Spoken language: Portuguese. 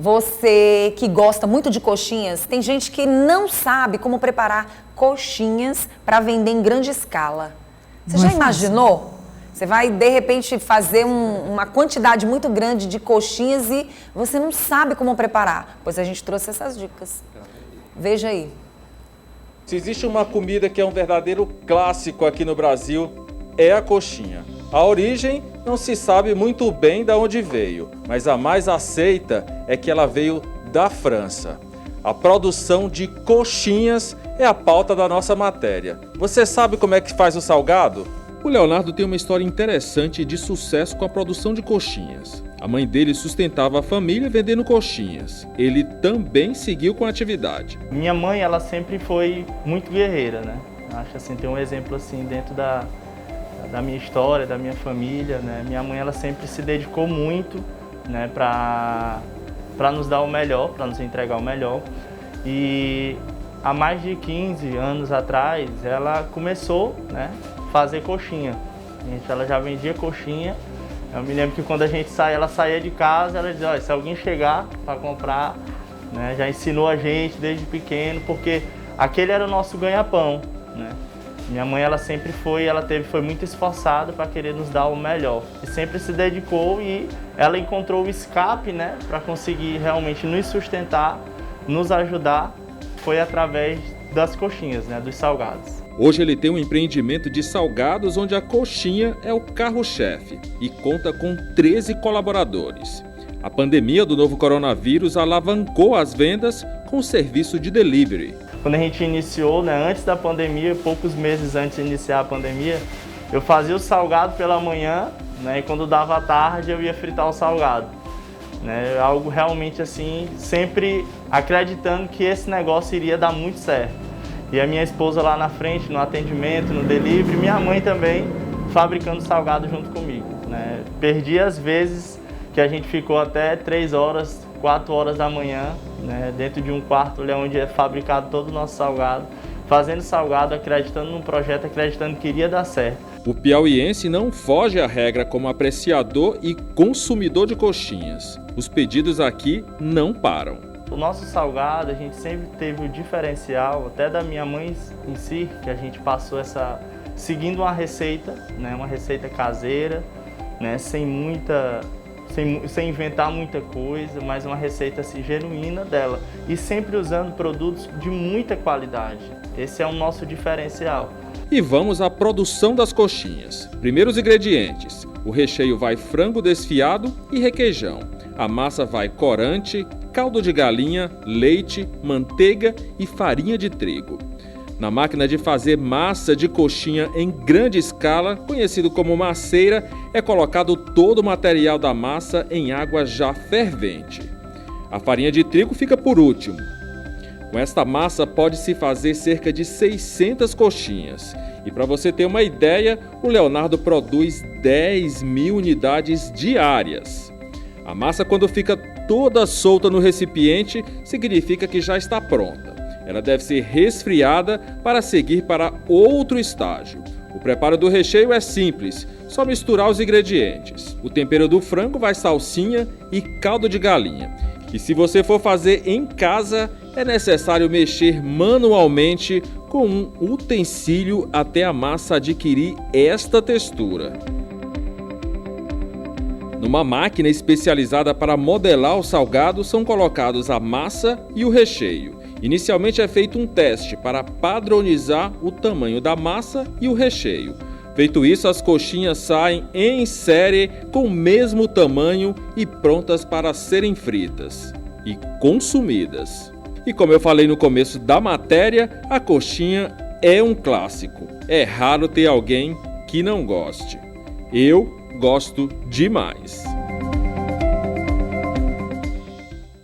Você que gosta muito de coxinhas, tem gente que não sabe como preparar coxinhas para vender em grande escala. Você já imaginou? Você vai, de repente, fazer uma quantidade muito grande de coxinhas e você não sabe como preparar. Pois a gente trouxe essas dicas. Veja aí. Se existe uma comida que é um verdadeiro clássico aqui no Brasil, é a coxinha. A origem não se sabe muito bem de onde veio, mas a mais aceita é que ela veio da França. A produção de coxinhas é a pauta da nossa matéria. Você sabe como é que faz o salgado? O Leonardo tem uma história interessante de sucesso com a produção de coxinhas. A mãe dele sustentava a família vendendo coxinhas. Ele também seguiu com a atividade. Minha mãe, ela sempre foi muito guerreira, né? Acho assim, tem um exemplo assim dentro da minha história, da minha família, né? Minha mãe, ela sempre se dedicou muito, né, para nos dar o melhor, para nos entregar o melhor. E há mais de 15 anos atrás, ela começou, né, fazer coxinha. Ela já vendia coxinha. Eu me lembro que quando a gente saía, ela saía de casa, ela dizia, olha, se alguém chegar para comprar, né, já ensinou a gente desde pequeno, porque aquele era o nosso ganha-pão, né? Minha mãe, ela sempre foi muito esforçada para querer nos dar o melhor. E sempre se dedicou e ela encontrou o escape, né, para conseguir realmente nos sustentar, nos ajudar, foi através das coxinhas, né, dos salgados. Hoje ele tem um empreendimento de salgados onde a coxinha é o carro-chefe e conta com 13 colaboradores. A pandemia do novo coronavírus alavancou as vendas com o serviço de delivery. Quando a gente iniciou, né, antes da pandemia, poucos meses antes de iniciar a pandemia, eu fazia o salgado pela manhã, né, e quando dava a tarde eu ia fritar o salgado. Né, algo realmente assim, sempre acreditando que esse negócio iria dar muito certo. E a minha esposa lá na frente, no atendimento, no delivery, minha mãe também fabricando salgado junto comigo. Né. Perdi as vezes que a gente ficou até 3 horas, 4 horas da manhã, né, dentro de um quarto onde é fabricado todo o nosso salgado, fazendo salgado, acreditando num projeto, acreditando que iria dar certo. O piauiense não foge à regra como apreciador e consumidor de coxinhas. Os pedidos aqui não param. O nosso salgado, a gente sempre teve o diferencial, até da minha mãe em si, que a gente passou seguindo uma receita, né, uma receita caseira, né, sem inventar muita coisa, mas uma receita assim, genuína dela. E sempre usando produtos de muita qualidade. Esse é o nosso diferencial. E vamos à produção das coxinhas. Primeiros ingredientes. O recheio vai frango desfiado e requeijão. A massa vai corante, caldo de galinha, leite, manteiga e farinha de trigo. Na máquina de fazer massa de coxinha em grande escala, conhecido como masseira, é colocado todo o material da massa em água já fervente. A farinha de trigo fica por último. Com esta massa pode-se fazer cerca de 600 coxinhas. E para você ter uma ideia, o Leonardo produz 10.000 unidades diárias. A massa, quando fica toda solta no recipiente, significa que já está pronta. Ela deve ser resfriada para seguir para outro estágio. O preparo do recheio é simples, só misturar os ingredientes. O tempero do frango vai salsinha e caldo de galinha. E se você for fazer em casa, é necessário mexer manualmente com um utensílio até a massa adquirir esta textura. Numa máquina especializada para modelar o salgado, são colocados a massa e o recheio. Inicialmente é feito um teste para padronizar o tamanho da massa e o recheio. Feito isso, as coxinhas saem em série com o mesmo tamanho e prontas para serem fritas e consumidas. E como eu falei no começo da matéria, a coxinha é um clássico. É raro ter alguém que não goste. Eu gosto demais.